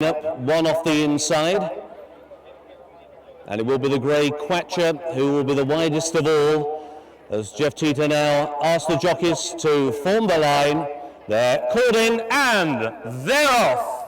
One off the inside, and it will be the grey Quatcher who will be the widest of all, as Jeff Cheetah now asks the jockeys to form the line. They're called in and they're off.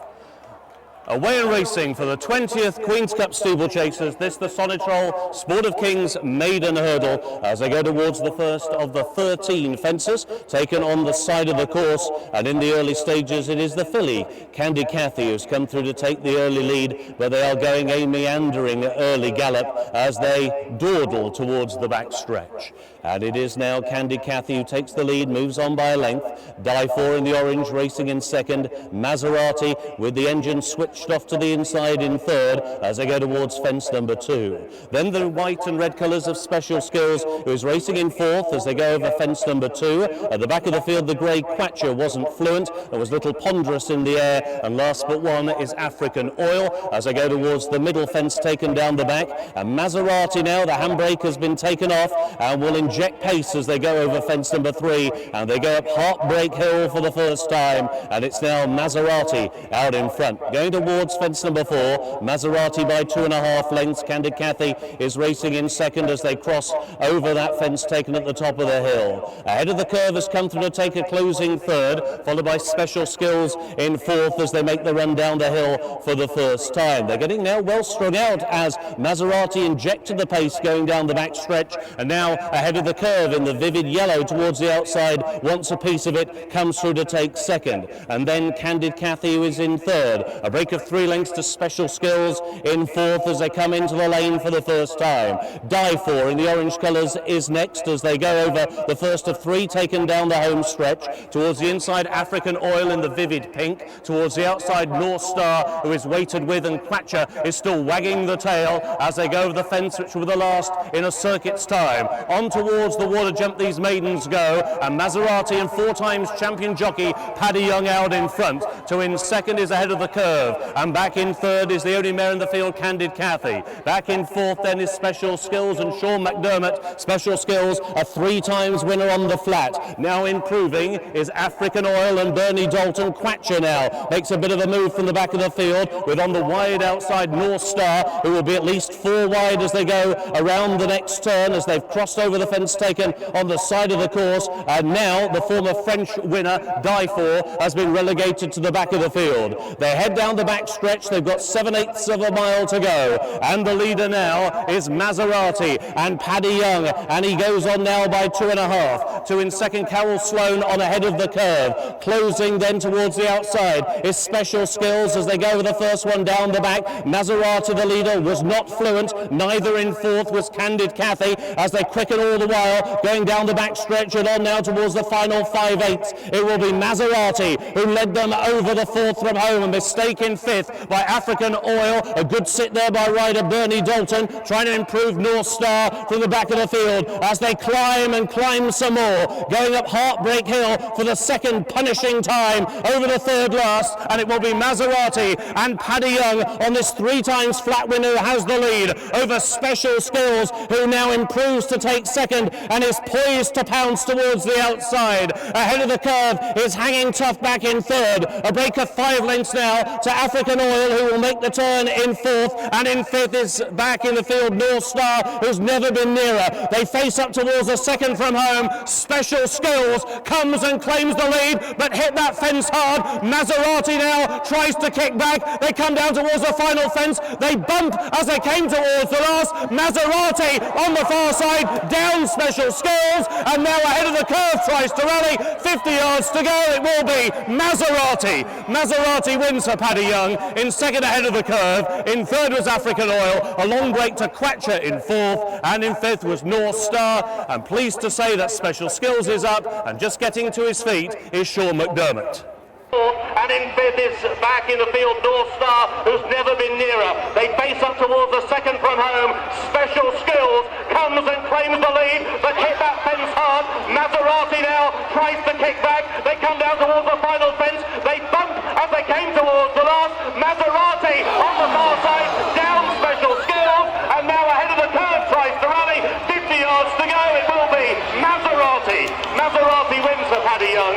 Away and racing for the 20th Queen's Cup Steeplechasers. This the Sonitrol Sport of Kings Maiden Hurdle as they go towards the first of the 13 fences taken on the side of the course. And in the early stages it is the filly Candy Cathy who's come through to take the early lead, but they are going a meandering early gallop as they dawdle towards the back stretch. And it is now Candy Cathy who takes the lead, moves on by a length. Die 4 in the orange racing in second. Maserati with the engine switched off to the inside in third as they go towards fence number 2. Then the white and red colours of Special Skills, who is racing in fourth as they go over fence number 2. At the back of the field, the grey Quatcher wasn't fluent, it was a little ponderous in the air. And last but one is African Oil as they go towards the middle fence taken down the back. And Maserati now, the handbrake has been taken off and will inject pace as they go over fence number 3. And they go up Heartbreak Hill for the first time. And it's now Maserati out in front. Going towards fence number 4, Maserati by 2.5 lengths. Candy Cathy is racing in second as they cross over that fence taken at the top of the hill. Ahead of the curve has come through to take a closing third, followed by Special Skills in fourth as they make the run down the hill for the first time. They're getting now well strung out as Maserati injected the pace going down the back stretch, and now ahead of the curve in the vivid yellow towards the outside, wants a piece of it, comes through to take second. And then Candid Cathy, who is in third. A break of 3 lengths to Special Skills in fourth as they come into the lane for the first time. Die 4 in the orange colours is next as they go over the first of 3 taken down the home stretch. Towards the inside, African Oil in the vivid pink. Towards the outside, North Star, who is weighted with, and Quatcher is still wagging the tail as they go over the fence, which will be the last in a circuit's time. On towards the water jump these maidens go, and Maserati and 4 times champion jockey Paddy Young out in front. To in second is ahead of the curve, and back in third is the only mare in the field, Candid Cathy. Back in fourth then is Special Skills and Sean McDermott. Special Skills, a 3 times winner on the flat. Now improving is African Oil and Bernie Dalton. Quatcher now makes a bit of a move from the back of the field, with on the wide outside North Star, who will be at least 4 wide as they go around the next turn as they've crossed over the fence taken on the side of the course. And now the former French winner, Die 4, has been relegated to the back of the field. They head down the back stretch. They've got 7/8 of a mile to go, and the leader now is Maserati and Paddy Young, and he goes on now by 2.5. To in second, Carol Sloan on ahead of the curve. Closing then towards the outside is Special Skills as they go over the first one down the back. Maserati, the leader, was not fluent. Neither in fourth was Candid Cathy as they quicken all the while going down the back stretch and on now towards the final 5/8. It will be Maserati who led them over the fourth from home. A mistake in fifth by African Oil. A good sit there by rider Bernie Dalton, trying to improve North Star from the back of the field as they climb and climb some more. Going up Heartbreak Hill for the second punishing time over the third last, and it will be Maserati and Paddy Young on this 3 times flat winner who has the lead over Special Skills, who now improves to take second and is poised to pounce towards the outside. Ahead of the curve is Hanging Tough back in third. A break of 5 lengths now to African Oil, who will make the turn in fourth, and in fifth is back in the field North Star, who's never been nearer. They face up towards the second from home. Special Skills comes and claims the lead, but hit that fence hard. Maserati now tries to kick back. They come down towards the final fence. They bump as they came towards the last. Maserati on the far side, down Special Skills, and now ahead of the curve tries to rally. 50 yards to go. It will be Maserati. Maserati wins for Paddy Young. In second ahead of the curve. In third was African Oil. A long break to Quatcher in fourth, and in fifth was North Star. I'm pleased to say that Special Skills is up, and just getting to his feet is Sean McDermott. And in fifth is back in the field North Star, who's never been nearer. They face up towards the second from home. Special Skills comes and claims the lead, but hit that fence hard. Maserati now tries to kick back. They come down towards the final fence. They bump as they came towards the last. Maserati on the far side, down Special Skills, and now ahead of the curve tries to rally. 50 yards to go. It will be Maserati. Maserati wins for Paddy Young.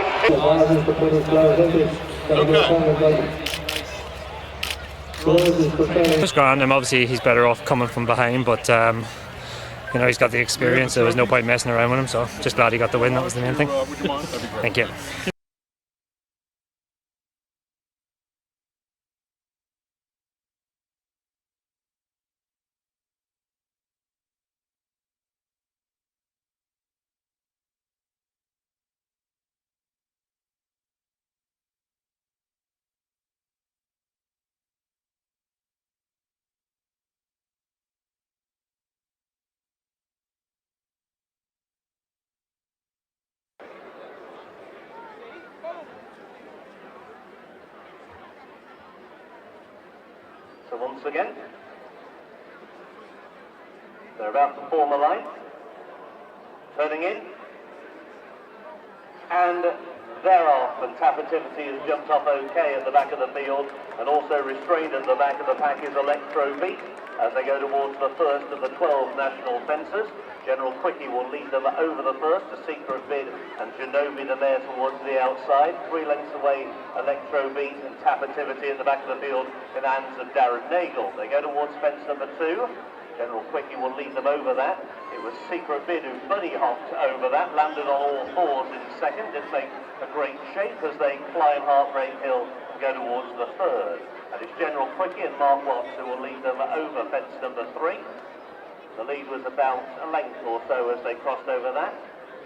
Okay. Just grand. Obviously he's better off coming from behind, but you know, he's got the experience, so there was no point messing around with him, so just glad he got the win. That was the main thing. Thank you. So once again, they're about to form a line, turning in, and they're off, and Tapativity has jumped off okay at the back of the field, and also restrained at the back of the pack is Electro Beat as they go towards the first of the 12 national fences. General Quickie will lead them over the first, a Secret Bid and Genobi the mare towards the outside. 3 lengths away, Electro Beat and Tapativity at the back of the field in the hands of Darren Nagel. They go towards fence number 2. General Quickie will lead them over that. It was Secret Bid who bunny hopped over that, landed on all fours in second, did make a great shape as they climb Heartbreak Hill and go towards the third. And it's General Quickie and Mark Watts who will lead them over fence number 3. The lead was about a length or so as they crossed over that.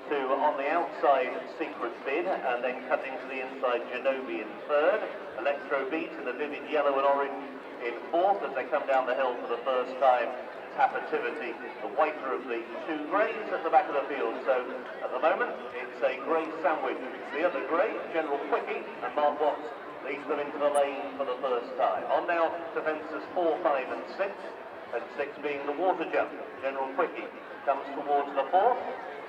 To on the outside, Secret Bid, and then cutting to the inside, Genobi in third. Electro Beat in the vivid yellow and orange in fourth as they come down the hill for the first time. Tapativity, the whiter of the 2 greys at the back of the field. So at the moment, it's a grey sandwich. The other grey, General Quickie, and Mark Watts leads them into the lane for the first time. On now to fences 4, 5 and 6. And 6 being the water jump. General Quickie comes towards the 4th,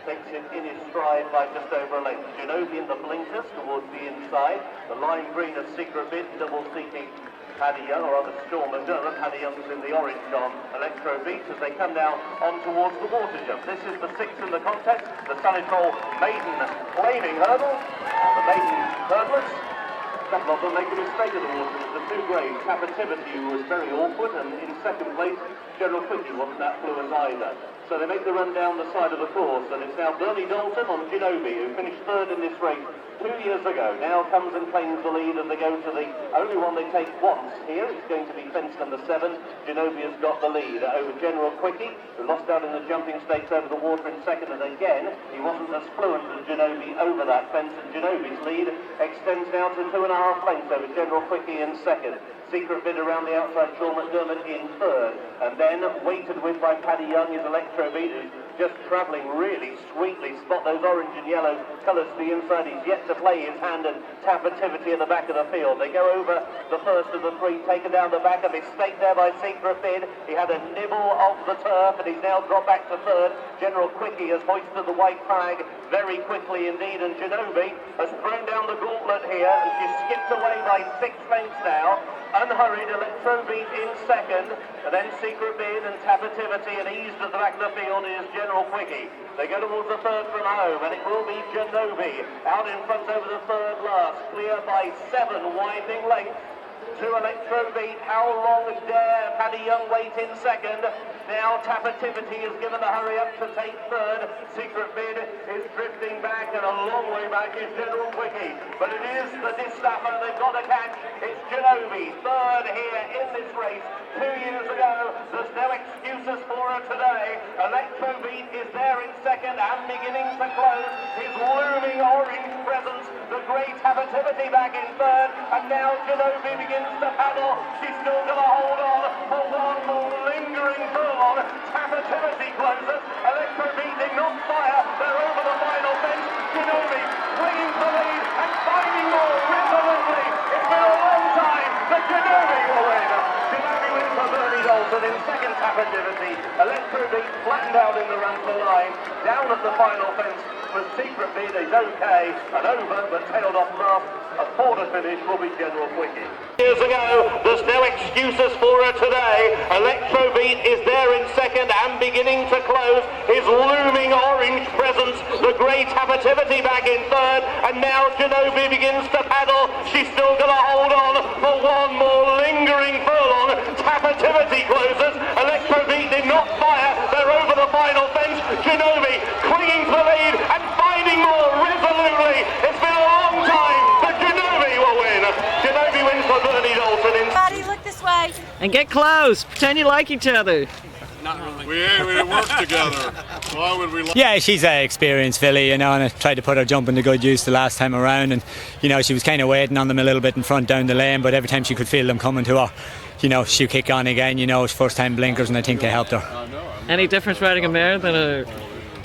takes it in his stride by just over a length. Genobi in the blinkers towards the inside. The lime green of Secret Bid, double seeking Paddy Young, or other Storm and Durham. Paddy Young's in the orange on Electro Beat as they come down on towards the water jump. This is the 6th in the contest. The Sanitol Maiden flaming hurdle. The Maiden hurdlers. A couple of them make a mistake of the water. The 2 greys, Tapativity, who was very awkward, and in second place, General Quickie wasn't that fluent either. So they make the run down the side of the course, and it's now Bernie Dalton on Genobi, who finished third in this race 2 years ago. Now comes and claims the lead, and they go to the only one they take once here. It's going to be fence number 7. Genobi has got the lead over General Quickie, who lost out in the jumping stakes over the water in second, and again, he wasn't as fluent as Genobi over that fence, and Genobi's lead extends now to 2.5 lengths over General Quickie in second. Secret Bid around the outside, Sean McDermott in third. And then, weighted with by Paddy Young, is Electro Beat, who's just travelling really sweetly. Spot those orange and yellow colours to the inside. He's yet to play his hand, and Tapativity at the back of the field. They go over the first of the 3, taken down the back. A mistake there by Secret Bid. He had a nibble of the turf, and he's now dropped back to third. General Quickie has hoisted the white flag very quickly indeed, and Genobi has thrown down the gauntlet here, and she's skipped away by 6 lengths now. Unhurried, Electro Beat in second, and then Secret Bid and Tapativity, and eased at the back of the field is General Quickie. They go towards the third from home, and it will be Genobi out in front over the third last, clear by 7 winding lengths to Electro Beat. How long dare Paddy Young wait in second? Now Tapativity has given the hurry up to take third. Secret Bid is drifting back, and a long way back is General Quickie. But it is the Distaffer they've got to catch. It's Genobi, third here in this race 2 years ago. There's no excuses for her today. Electro Beat is there in second and beginning to close his looming orange presence. The great Tapativity back in third, and now Genobi begins to paddle. She's still going to hold on for one more lingering furlong. Tapativity closes. Electro Beat did not fire. They're over the final fence. Genobi clinging to the lead and finding more resolutely. It's been a long time, but Genobi will win. Genobi wins for Bernie Dalton in second. Tapativity. Electro Beat flattened out in the run to line. Down at the final fence. but Secret Beat is okay and over, but tailed off last. A quarter finish will be General Quickie. Years ago, there's no excuses for her today. Electrobeat is there in second and beginning to close. His looming orange presence, the Grey Tapativity back in third, and now Genovi begins to paddle. She's still going to hold on for one more lingering furlong. Tapativity closes. Electrobeat did not fire. They're over the final fence. Genovi clinging to the lead and finding more resolutely. It's been a long time, but Genovi will win. Genovi wins for Bernie Dalton. Buddy, look this way. And get close. Pretend you like each other. Not really. We work together. Why would we? Yeah, she's an experienced filly, you know, and I tried to put her jumping to good use the last time around, and you know she was kind of waiting on them a little bit in front down the lane, but every time she could feel them coming to her, you know, she'd kick on again. You know, it's first time blinkers, and I think they helped her. Any difference riding a mare than a?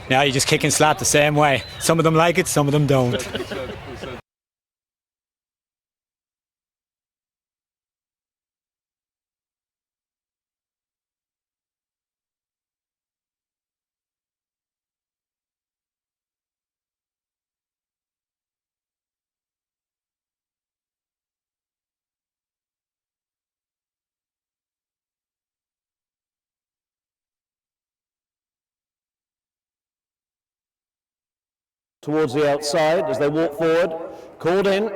Yeah, you just kick and slap the same way. Some of them like it, some of them don't. Towards the outside as they walk forward, called in,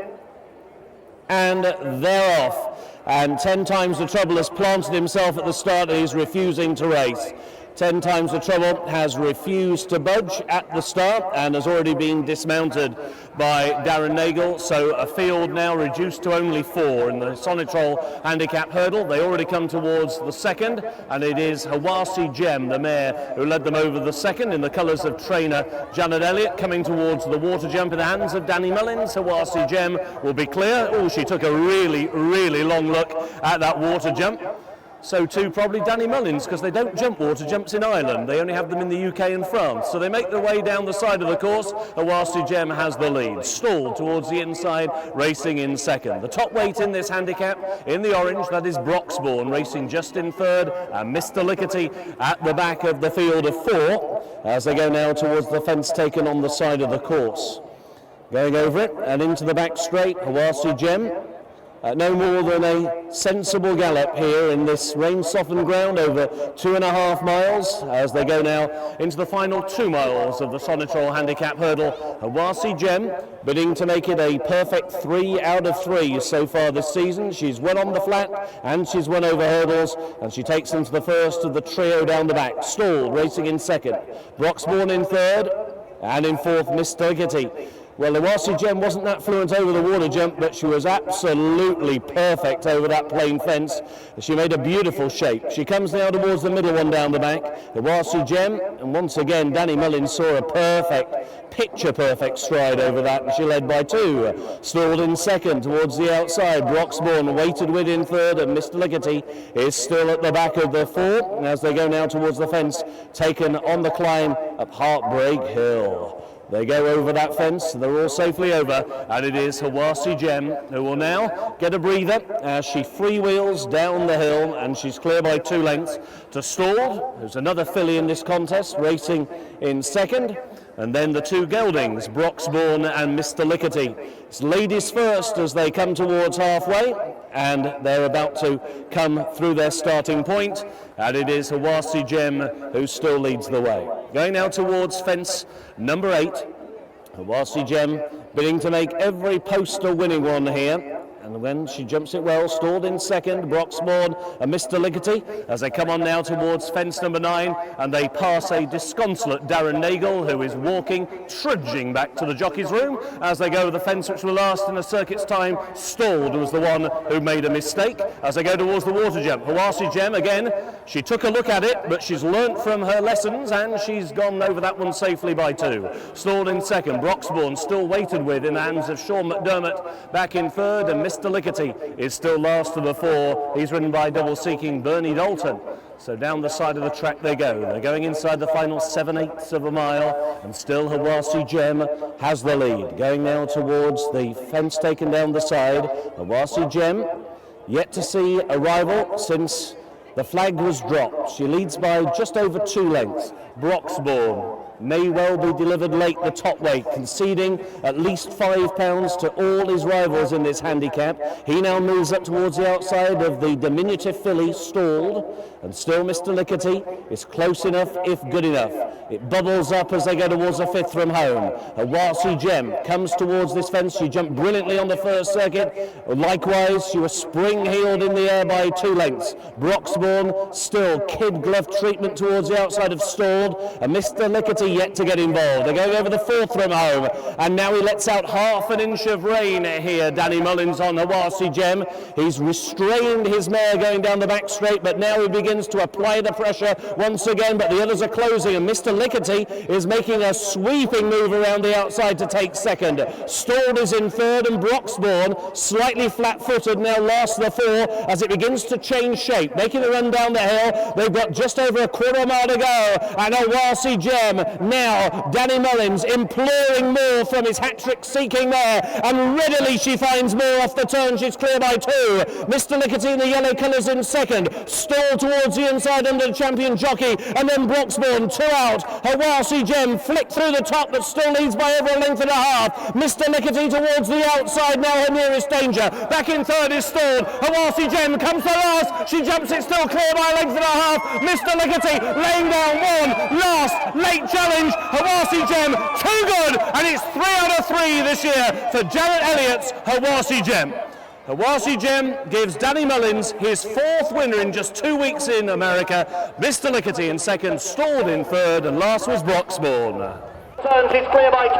and they're off. And 10 times the trouble has planted himself at the start and he's refusing to race. 10 times the trouble has refused to budge at the start and has already been dismounted by Darren Nagel, so a field now reduced to only 4 in the Sonitrol handicap hurdle. They already come towards the second, and it is Hawasi Gem, the mare, who led them over the second in the colours of trainer Janet Elliott, coming towards the water jump in the hands of Danny Mullins. Hawasi Gem will be clear. Oh, she took a really, really long look at that water jump. So too probably Danny Mullins, because they don't jump water jumps in Ireland. They only have them in the UK and France. So they make their way down the side of the course. Hawasi Gem has the lead. Stalled towards the inside, racing in second. The top weight in this handicap, in the orange, that is Broxbourne, racing just in third. And Mr. Lickety at the back of the field of 4, as they go now towards the fence taken on the side of the course. Going over it and into the back straight, Hawasi Gem. No more than a sensible gallop here in this rain-softened ground over 2.5 miles as they go now into the final 2 miles of the Sonitrol handicap hurdle. Hawasi Gem bidding to make it a perfect 3 out of 3 so far this season. She's won on the flat and she's won over hurdles, and she takes them to the first of the trio down the back. Stalled, racing in second. Broxbourne in third, and in fourth, Mr. Lickety. Well, Hawasi Gem wasn't that fluent over the water jump, but she was absolutely perfect over that plain fence. She made a beautiful shape. She comes now towards the middle one down the back. Hawasi Gem, and once again, Danny Mullins saw a perfect, picture-perfect stride over that, and she led by 2. Stalled in second towards the outside. Broxbourne waited with in third, and Mr. Lickety is still at the back of the 4 as they go now towards the fence, taken on the climb up Heartbreak Hill. They go over that fence, they're all safely over, and it is Hawasi Gem who will now get a breather as she freewheels down the hill, and she's clear by 2 lengths to Stalled, who's another filly in this contest, racing in second, and then the 2 geldings, Broxbourne and Mr. Lickety. It's ladies first as they come towards halfway, and they're about to come through their starting point, and it is Hawasi Gem who still leads the way. Going now towards fence number 8, Hawasi Gem bidding to make every poster winning one here. And when she jumps it well, Stalled in second, Broxbourne and Mr. Lickety as they come on now towards fence number 9, and they pass a disconsolate Darren Nagel, who is walking, trudging back to the jockey's room as they go to the fence which will last in a circuit's time. Stalled was the one who made a mistake as they go towards the water jump. Hawasi Gem again, she took a look at it, but she's learnt from her lessons and she's gone over that one safely by 2. Stalled in second, Broxbourne still waited with in the hands of Sean McDermott back in third, and Mr. Lickety is still last of the 4. He's ridden by double-seeking Bernie Dalton. So down the side of the track they go. They're going inside the final 7/8 of a mile, and still Hawasi Gem has the lead. Going now towards the fence taken down the side. Hawasi Gem yet to see a rival since the flag was dropped. She leads by just over 2 lengths. Broxbourne may well be delivered late the top weight, conceding at least £5 to all his rivals in this handicap. He now moves up towards the outside of the diminutive filly, stalled, and still Mr. Lickety is close enough if good enough. It bubbles up as they go towards the fifth from home. Awasi Gem comes towards this fence. She jumped brilliantly on the first circuit. Likewise, she was spring-heeled in the air by 2 lengths. Broxbourne still kid glove treatment towards the outside of stalled, and Mr. Lickety yet to get involved. They're going over the fourth from home, and now he lets out half an inch of rain here, Danny Mullins on Awasi Gem. He's restrained his mare going down the back straight, but now he begins to apply the pressure once again, but the others are closing, and Mr. Lickety is making a sweeping move around the outside to take second. Stalled is in third, and Broxbourne, slightly flat-footed, now lasts the 4 as it begins to change shape, making the run down the hill. They've got just over a quarter mile to go, and Awasi Gem now, Danny Mullins imploring more from his hat-trick seeking mare, and readily she finds more off the turn. She's clear by 2. Mr. Lickety in the yellow colours in second, stalled towards the inside under the champion jockey, and then Broxbourne 2 out. Awasi Gem flicked through the top, but still leads by over a length and a half. Mr. Lickety towards the outside, now her nearest danger. Back in third is stalled. Awasi Gem comes to last. She jumps it still clear by a length and a half. Mr. Lickety laying down 1 last late challenge. Awasi Gem too good, and it's 3 out of 3 this year for Jared Elliott's Awasi Gem. Awasi Gem gives Danny Mullins his 4th winner in just 2 weeks in America. Mr. Lickety in second, stalled in third, and last was Broxbourne. Turns, it's clear by 2.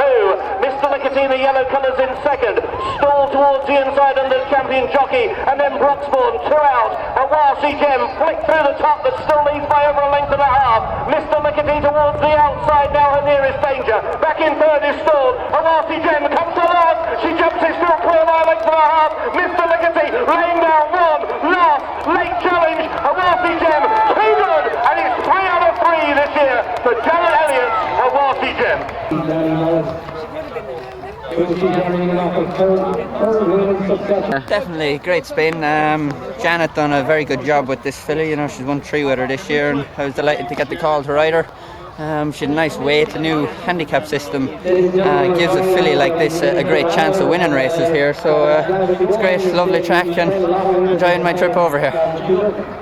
Mr. Lickety in the yellow colours in second, stalled towards the inside under the champion jockey, and then Broxbourne 2 out. Awasi Gem flicked through the top, but still leads by over a length and a half. Mr. Lickety towards the outside, now her nearest danger. Back in third is stalled. Awasi Gem comes to last. She jumps it still clear by a length and a half. Mr. Lickety laying down 1 last late challenge. Awasi Gem too good, and it's 3 out of 3 this year for Jared Elliott's Awasi Gem. Definitely great spin. Janet done a very good job with this filly. You know, she's won 3 with her this year, and I was delighted to get the call to ride her. She had a nice weight. The new handicap system gives a filly like this a great chance of winning races here. So it's great, lovely track, and enjoying my trip over here.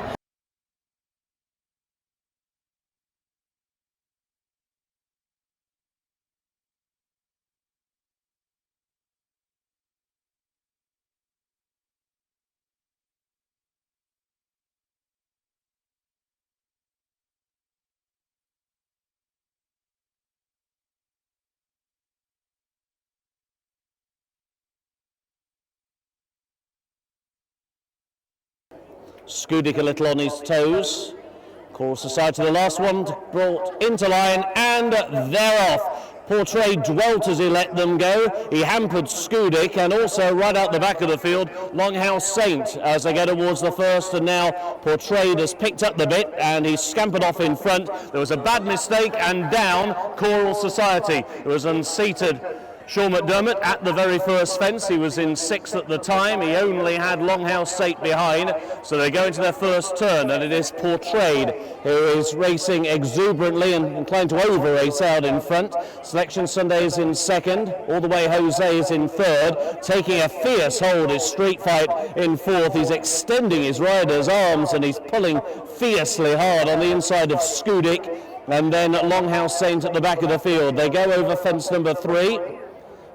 Skudik a little on his toes. Coral Society, the last one brought into line, and they're off. Portray dwelt as he let them go. He hampered Skudik, and also right out the back of the field, Longhouse Saint as they go towards the first, and now Portrayed has picked up the bit and he's scampered off in front. There was a bad mistake, and down Coral Society. It was unseated Sean McDermott at the very first fence. He was in 6th at the time. He only had Longhouse Saint behind, so they go into their first turn, and it is Portrayed who is racing exuberantly and inclined to over-race out in front. Selection Sunday is in second. All the way Jose is in third. Taking a fierce hold is Street Fight in fourth. He's extending his rider's arms and he's pulling fiercely hard on the inside of Skudik. And then Longhouse Saint at the back of the field. They go over fence number 3.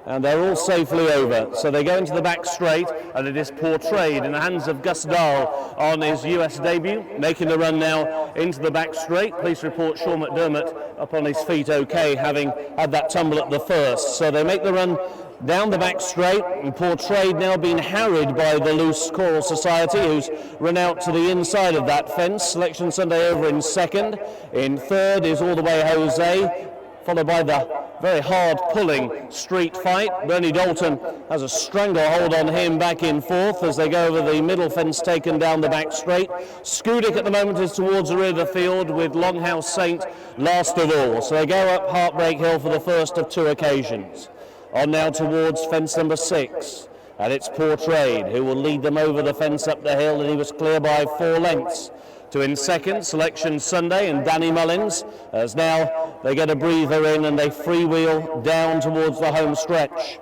And they're all safely over. So they go into the back straight, and it is Portrayed in the hands of Gus Dahl on his US debut, making the run now into the back straight. Police report Sean McDermott up on his feet okay, having had that tumble at the first. So they make the run down the back straight, and Portrayed now being harried by the loose Coral Society, who's run out to the inside of that fence. Selection Sunday over in second. In third is All the Way Jose, followed by the very hard pulling Street Fight. Bernie Dalton has a stranglehold on him back in fourth as they go over the middle fence taken down the back straight. Skudik at the moment is towards the rear of the field with Longhouse Saint last of all. So they go up Heartbreak Hill for the first of 2 occasions. On now towards fence number 6. And it's Portrayed who will lead them over the fence up the hill, and he was clear by 4 lengths. in second, Selection Sunday and Danny Mullins, as now they get a breather in and they freewheel down towards the home stretch.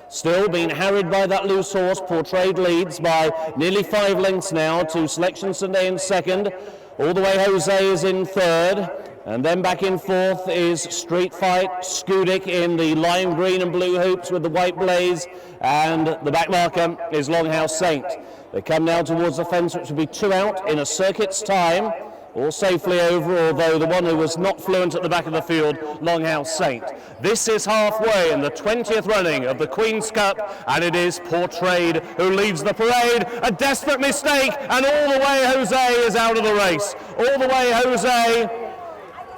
Still being harried by that loose horse, Portrayed leads by nearly 5 lengths now to Selection Sunday in second. All the way Jose is in third, and then back in fourth is Street Fight, Skudik in the lime green and blue hoops with the white blaze, and the back marker is Longhouse Saint. They come now towards the fence, which will be 2 out in a circuit's time, all safely over, although the one who was not fluent at the back of the field, Longhouse Saint. This is halfway in the 20th running of the Queen's Cup, and it is Portrayed who leads the parade. A desperate mistake, and all the way Jose is out of the race. All the way Jose,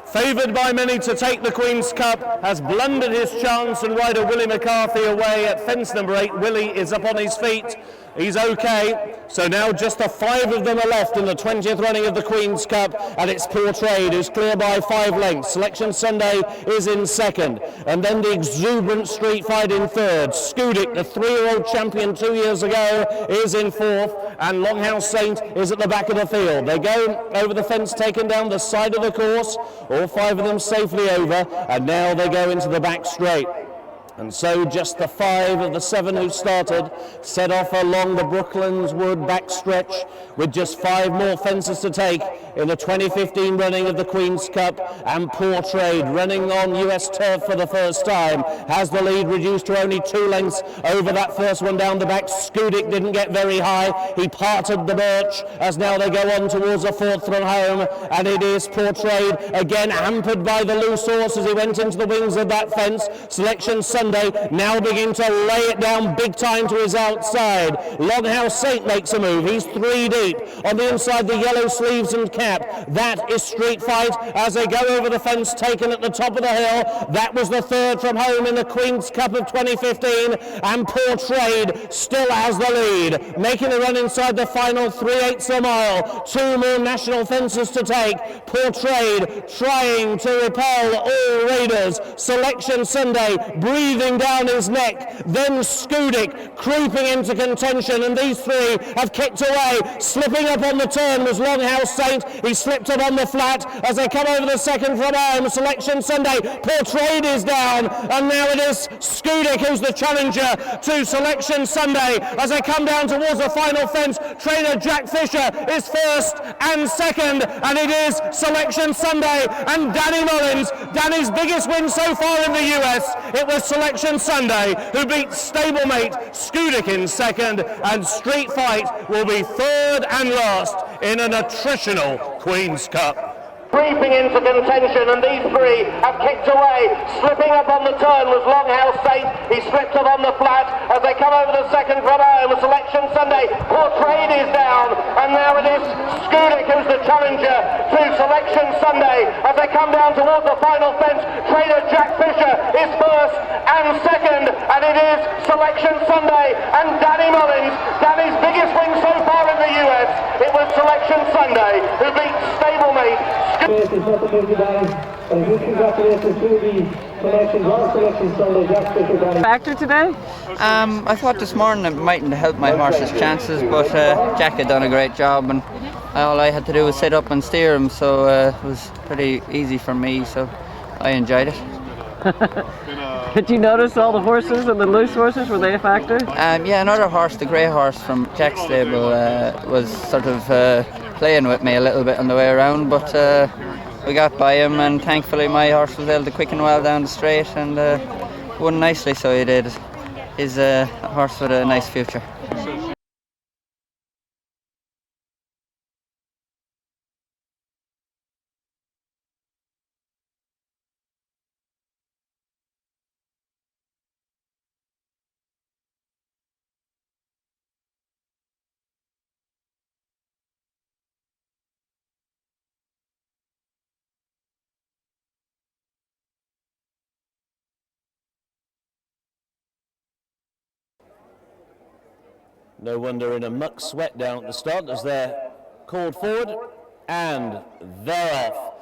favoured by many to take the Queen's Cup, has blundered his chance, and rider Willie McCarthy away at fence number 8. Willie is up on his feet. He's okay, so now just the 5 of them are left in the 20th running of the Queen's Cup, and it's Portrayed who's clear by 5 lengths. Selection Sunday is in second, and then the exuberant Street Fight in third. Skudik, the 3-year-old champion 2 years ago, is in fourth, and Longhouse Saint is at the back of the field. They go over the fence, taken down the side of the course, all 5 of them safely over, and now they go into the back straight. And so just the 5 of the 7 who started set off along the Brooklandwood backstretch with just 5 more fences to take in the 2015 running of the Queen's Cup, and Portrayed, running on US turf for the first time, has the lead reduced to only 2 lengths over that first one down the back. Skudik didn't get very high. He parted the birch as now they go on towards the 4th from home, and it is Portrayed again hampered by the loose horse as he went into the wings of that fence. Selection Sunday now begin to lay it down big time to his outside. Longhouse Saint makes a move. He's 3 deep. On the inside, the yellow sleeves and cap. That is Street Fight as they go over the fence, taken at the top of the hill. That was the 3rd from home in the Queen's Cup of 2015, and Portrayed still has the lead, making a run inside the final 3/8 of a mile. 2 more national fences to take. Portrayed trying to repel all raiders. Selection Sunday breathing down his neck, then Skudik creeping into contention, and these 3 have kicked away. Slipping up on the turn was Longhouse Saint. He slipped up on the flat as they come over the 2nd from home. Selection Sunday, Portrayed is down, and now it is Skudik who's the challenger to Selection Sunday as they come down towards the final fence. Trainer Jack Fisher is 1st and 2nd, and it is Selection Sunday and Danny Mullins. Danny's biggest win so far in the US. It was Selection Sunday who beat stablemate Skudik in 2nd, and Street Fight will be 3rd and last in an attritional Queen's Cup. Creeping into contention, and these 3 have kicked away. Slipping up on the turn was Longhouse Saint. He slipped up on the flat as they come over the 2nd from home. Selection Sunday, Portrayed is down, and now it is Skudik who's the challenger to Selection Sunday as they come down towards the final fence. Trainer Jack Fisher is 1st and 2nd, and it is Selection Sunday and Danny Mullins. Danny's biggest win so far in the US. It was Selection Sunday who beat stablemate. Factor today? I thought this morning it mightn't help my horse's chances, but Jack had done a great job, and all I had to do was sit up and steer him, so it was pretty easy for me, so I enjoyed it. Did you notice all the horses and the loose horses? Were they a factor? Yeah, another horse, the grey horse from Jack's stable, was sort of playing with me a little bit on the way around, but we got by him, and thankfully my horse was able to quicken well down the straight and won nicely, so he did. He's a horse with a nice future. No wonder in a muck sweat down at the start as they're called forward, and they're off.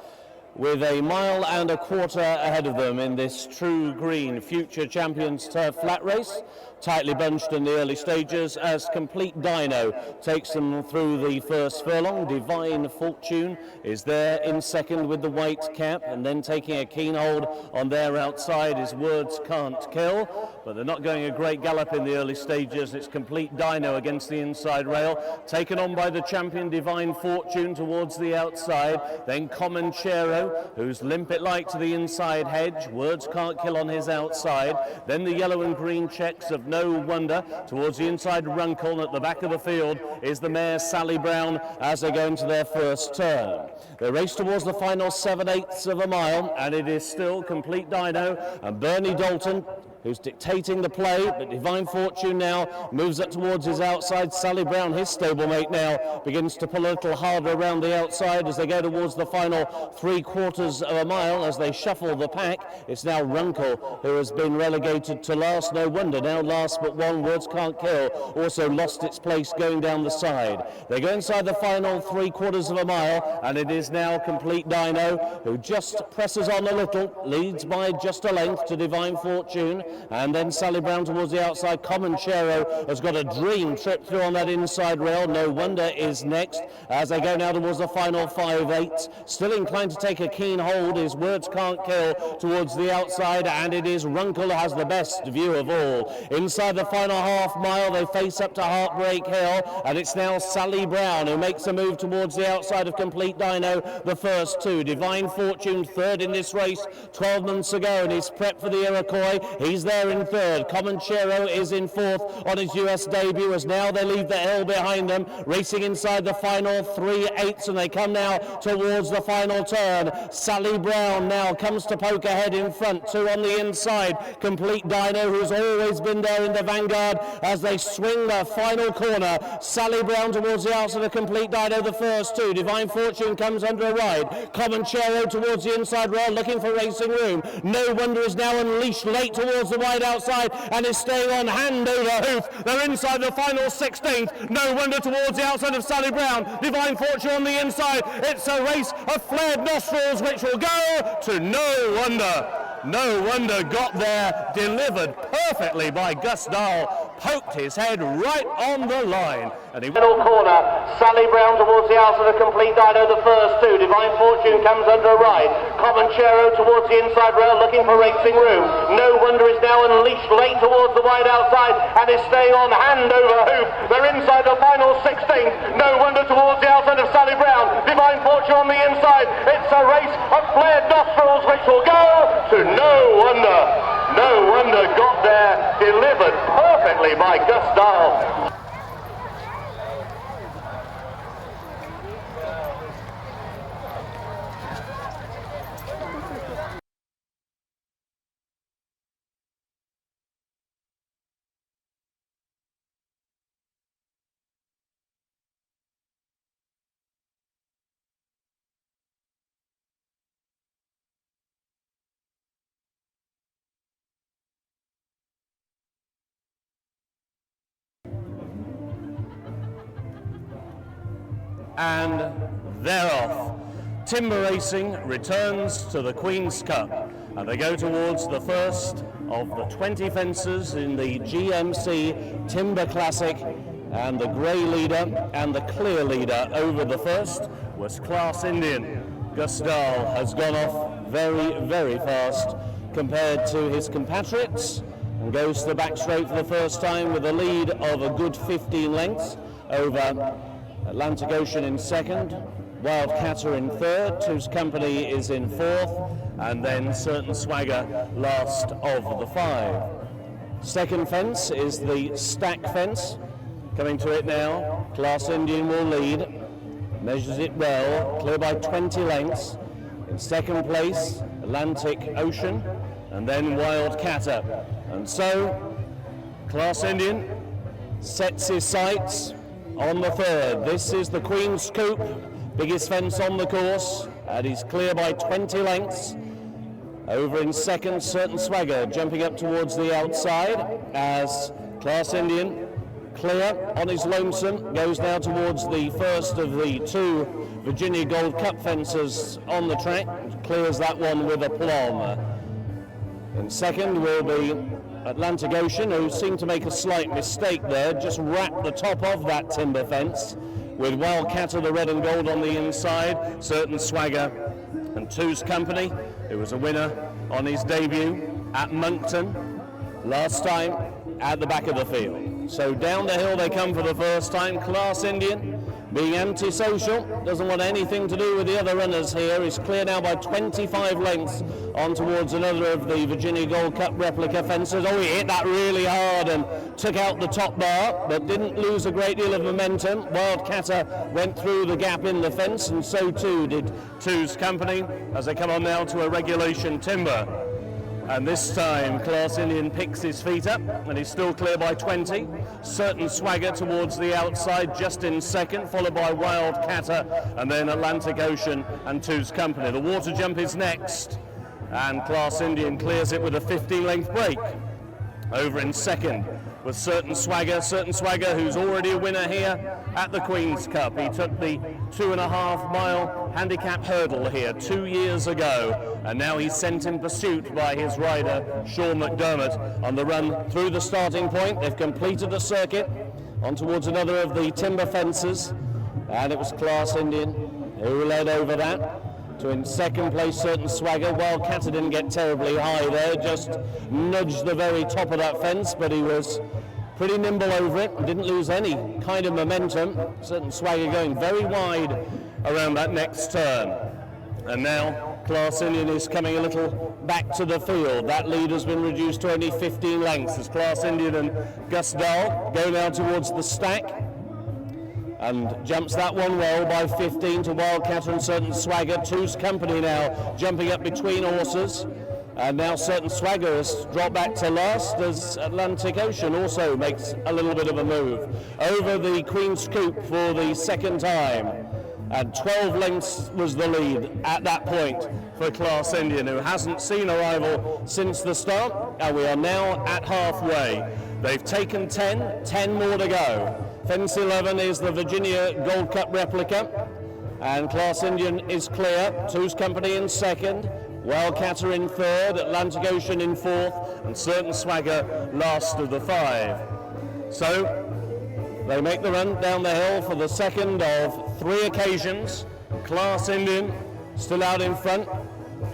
with a mile and a quarter ahead of them in this TruGreen Future Champions Turf Flat Race. Tightly bunched in the early stages as Complete Dino takes them through the first furlong. Divine Fortune is there in second with the white cap, and then taking a keen hold on their outside is Words Can't Kill, but they're not going a great gallop in the early stages. It's Complete Dino against the inside rail, taken on by the champion Divine Fortune towards the outside, then Comanchero, who's Limpet-like to the inside hedge, Words Can't Kill on his outside, then the yellow and green checks of No Wonder towards the inside Runkle. At the back of the field is the mare Sally Brown as they go into their first turn. They race towards the final 7/8 of a mile, and it is still Complete Dino and Bernie Dalton who's dictating the play, but Divine Fortune now moves up towards his outside. Sally Brown, his stablemate, now begins to pull a little harder around the outside as they go towards the final 3/4 of a mile. As they shuffle the pack, it's now Runkle who has been relegated to last. No Wonder now last but one. Words Can't Kill also lost its place going down the side. They go inside the final 3/4 of a mile, and it is now Complete Dino who just presses on a little, leads by just a length to Divine Fortune, and then Sally Brown towards the outside. Comanchero has got a dream trip through on that inside rail. No Wonder is next as they go now towards the final 5/8. Still inclined to take a keen hold is Words Can't Kill towards the outside, and it is Runkle who has the best view of all. Inside the final half mile, they face up to Heartbreak Hill, and it's now Sally Brown who makes a move towards the outside of Complete Dino, the first two. Divine Fortune third in this race 12 months ago, and he's prepped for the Iroquois. He's there in third. Comanchero is in fourth on his US debut, as now they leave the hill behind them, racing inside the final 3/8, and they come now towards the final turn. Sally Brown now comes to poke ahead in front, two on the inside. Complete Dino, who's always been there in the vanguard, as they swing the final corner. Sally Brown towards the outside of Complete Dino, the first two. Divine Fortune comes under a ride. Comanchero towards the inside rail, looking for racing room. No Wonder is now unleashed late towards the wide outside and is staying on hand over hoof. They're inside the final 16th. No Wonder towards the outside of Sally Brown. Divine Fortune on the inside. It's a race of flared nostrils which will go to No Wonder. No Wonder got there, delivered perfectly by Gus Dahl, poked his head right on the line. And he middle corner, Sally Brown towards the outside of Complete Dino, the first two. Divine Fortune comes under a ride. Comanchero towards the inside rail, looking for racing room. No Wonder is now unleashed late towards the wide outside and is staying on hand over hoof. They're inside the final 16th. No Wonder towards the outside of Sally Brown. Divine Fortune on the inside. It's a race of flared nostrils which will go to No Wonder. No Wonder got there, delivered perfectly by Gus Dahl. And they're off. Timber Racing returns to the Queen's Cup, and they go towards the first of the 20 fences in the GMC Timber Classic, and the grey leader and the clear leader over the first was Class Indian. Gus Dahl has gone off very, very fast compared to his compatriots and goes to the back straight for the first time with a lead of a good 15 lengths over Atlantic Ocean in second, Wildcatter in third, Two's Company is in fourth, and then Certain Swagger last of the five. Second fence is the stack fence. Coming to it now, Class Indian will lead, measures it well, clear by 20 lengths. In second place, Atlantic Ocean, and then Wildcatter. And so, Class Indian sets his sights on the third. This is the Queen's Coupe, biggest fence on the course, and he's clear by 20 lengths. Over in second, Certain Swagger jumping up towards the outside as Class Indian clear on his lonesome, goes now towards the first of the two Virginia Gold Cup fencers on the track, clears that one with aplomb. In second will be Atlantic Ocean, who seemed to make a slight mistake there, just wrapped the top of that timber fence, with Wildcat of the red and gold on the inside, Certain Swagger and Two's Company, who was a winner on his debut at Moncton last time at the back of the field. So down the hill they come for the first time. Class Indian, being antisocial, doesn't want anything to do with the other runners here. He's clear now by 25 lengths on towards another of the Virginia Gold Cup replica fencers. Oh, he hit that really hard and took out the top bar, but didn't lose a great deal of momentum. Wildcatter went through the gap in the fence, and so too did Two's Company as they come on now to a regulation timber. And this time Class Indian picks his feet up and he's still clear by 20. Certain Swagger towards the outside just in second, followed by Wildcatter and then Atlantic Ocean and Two's Company. The water jump is next and Class Indian clears it with a 15-length break. Over in second with Certain Swagger who's already a winner here at the Queen's Cup. He took the 2.5 mile handicap hurdle here 2 years ago, and now he's sent in pursuit by his rider Sean McDermott on the run through the starting point. They've completed the circuit on towards another of the timber fences, and it was Class Indian who led over that. To in second place, Certain Swagger. Wildcatter didn't get terribly high there, just nudged the very top of that fence, but he was pretty nimble over it and didn't lose any kind of momentum. Certain Swagger going very wide around that next turn. And now Class Indian is coming a little back to the field. That lead has been reduced to only 15 lengths as Class Indian and Gus Dahl go now towards the stack. And jumps that one well by 15 to Wildcatter and Certain Swagger. Two's Company now jumping up between horses. And now Certain Swagger has dropped back to last as Atlantic Ocean also makes a little bit of a move. Over the Queen's Coupe for the second time. And 12 lengths was the lead at that point for Class Indian, who hasn't seen a rival since the start. And we are now at halfway. They've taken 10 more to go. Fence 11 is the Virginia Gold Cup replica, and Class Indian is clear. Two's Company in second, Wildcatter in third, Atlantic Ocean in fourth, and Certain Swagger last of the five. So they make the run down the hill for the second of 3 occasions. Class Indian still out in front,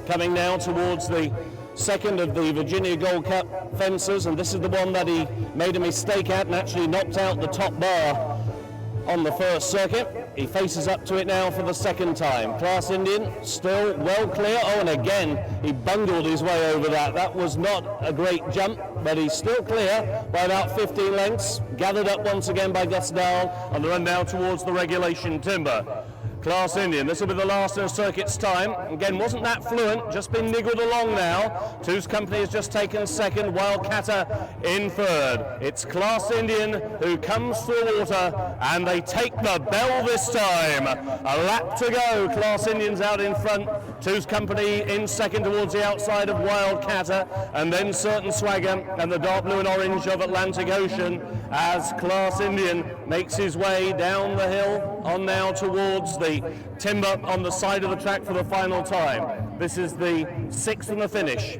coming now towards the second of the Virginia Gold Cup fencers, and this is the one that he made a mistake at and actually knocked out the top bar on the first circuit. He faces up to it now for the second time. Class Indian still well clear. Oh, and again he bungled his way over that. That was not a great jump, but he's still clear by about 15 lengths. Gathered up once again by Gus Dahl on the run now towards the regulation timber. Class Indian, this will be the last of the circuit's time. Again, wasn't that fluent, just been niggled along now. Two's Company has just taken second, Wildcatter in third. It's Class Indian who comes through the water, and they take the bell this time. A lap to go, Class Indian's out in front. Two's Company in second towards the outside of Wildcatter, and then Certain Swagger and the dark blue and orange of Atlantic Ocean as Class Indian makes his way down the hill on now towards the timber on the side of the track for the final time. This is the 6th and the finish.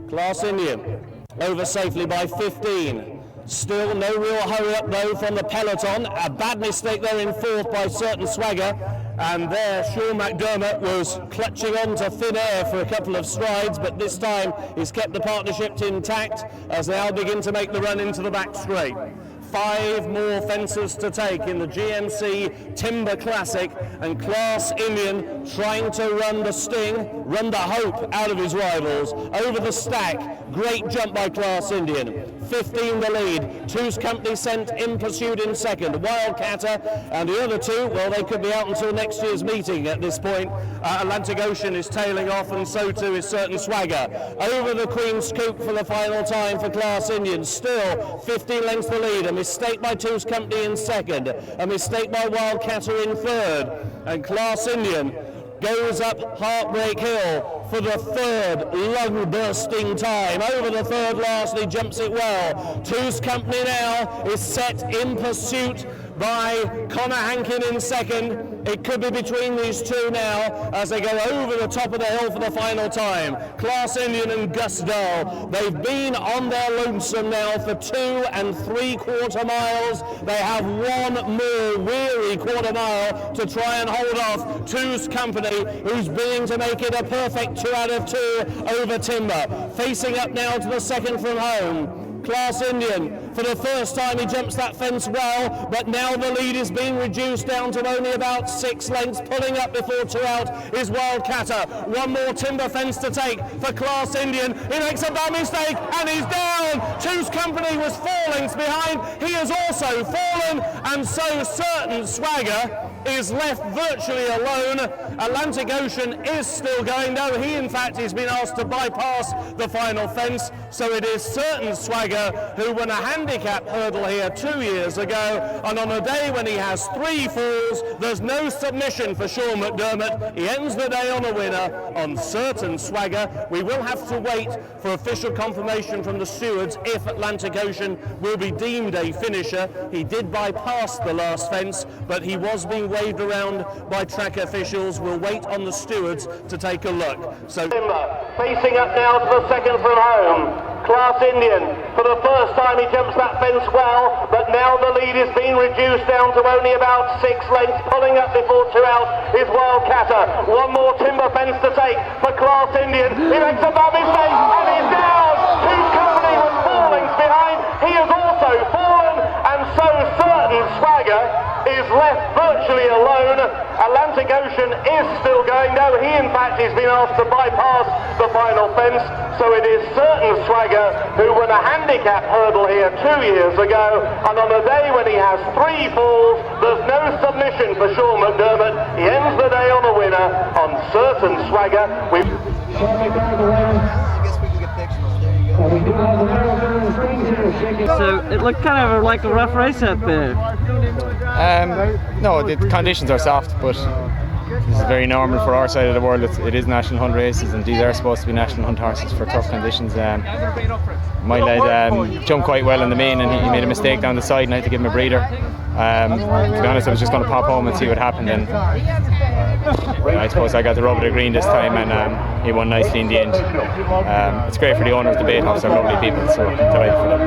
Class Indian over safely by 15. Still no real hurry up though from the peloton. A bad mistake there in fourth by Certain Swagger, and there Sean McDermott was clutching on to thin air for a couple of strides, but this time he's kept the partnership intact as they now begin to make the run into the back straight. 5 more fences to take in the GMC Timber Classic, and Class Indian trying to run the sting, run the hope out of his rivals. Over the stack, great jump by Class Indian. 15 the lead. Two's Company sent in pursuit in second. Wildcatter and the other two, well, they could be out until next year's meeting at this point. Atlantic Ocean is tailing off, and so too is Certain Swagger. Over the Queen's Coupe for the final time for Class Indian. Still 15 lengths the lead. A mistake by Two's Company in second. A mistake by Wildcatter in third. And Class Indian goes up Heartbreak Hill for the third lung-bursting time. Over the third last, he jumps it well. Two's Company now is set in pursuit by Connor Hankin in second. It could be between these two now as they go over the top of the hill for the final time. Class Indian and Gus Dahl, they've been on their lonesome now for 2 3/4 miles. They have one more weary quarter mile to try and hold off Two's Company, who's beginning to make it a perfect 2 out of 2 over Timber. Facing up now to the second from home. Class Indian, for the first time he jumps that fence well, but now the lead is being reduced down to only about 6 lengths. Pulling up before 2 out is Wildcatter. One more timber fence to take for Class Indian. He makes a bad mistake and he's down. Two's Company was 4 lengths behind. He has also fallen, and so Certain Swagger is left virtually alone. Atlantic Ocean is still going, though he in fact has been asked to bypass the final fence. So it is Certain Swagger who won a handicap hurdle here 2 years ago, and on a day when he has 3 falls, there's no submission for Sean McDermott. He ends the day on a winner on Certain Swagger. We will have to wait for official confirmation from the stewards if Atlantic Ocean will be deemed a finisher. He did bypass the last fence, but he was being waved around by track officials. We'll wait on the stewards to take a look. So facing up now to the second from home. Class Indian, for the first time he jumps that fence well, but now the lead is being reduced down to only about 6 lengths. Pulling up before 2 out is Wildcatter. One more timber fence to take for Class Indian. He makes a bad mistake and he's down. Two's Company was 4 lengths behind. He has also fallen, and so Certain Swagger is left virtually alone. Atlantic Ocean is still going, though he in fact has been asked to bypass the final fence. So it is Certain Swagger who won a handicap hurdle here 2 years ago, and on a day when he has 3 falls, there's no submission for Sean McDermott. He ends the day on a winner on Certain Swagger. So it looked kind of like a rough race out there. No, the conditions are soft, but this is very normal for our side of the world. It is national hunt races, and these are supposed to be national hunt horses for tough conditions. My lad jumped quite well in the main, and he made a mistake down the side, and I had to give him a breather. To be honest, I was just going to pop home and see what happened, and I suppose I got the rub of the green this time, and he won nicely in the end. It's great for the owners, the bait hops are lovely people, so delighted for them.